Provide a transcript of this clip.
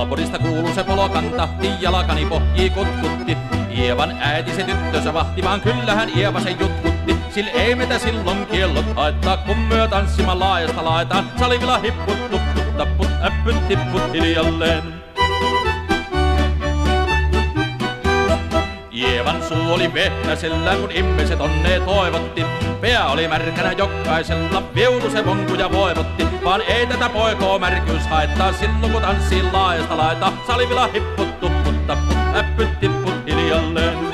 Naapurista kuuluu se polokantahti, jalkani pohjii kutkutti. Ievan äiti se tyttönsä vahti, vaan kyllähän Ieva se jutkutti. Sil ei metä silloin kiellot haittaa, kun myö tanssimaan laajasta laitaan. Salivilla hipput, tupput, tapput, äppyt, tipput hiljalleen. Ievan suu oli vehnäsellä, kun ihmiset onnea toivotti. Pää oli märkänä jokaisella, viulu se vonkuja voivotti. Vaan ei tätä poikoo märkyys haittaa, silloin kun tanssii laajasta laita. Salivilla hipput, tupput, tapput, äppyt, tipput hiljalleen.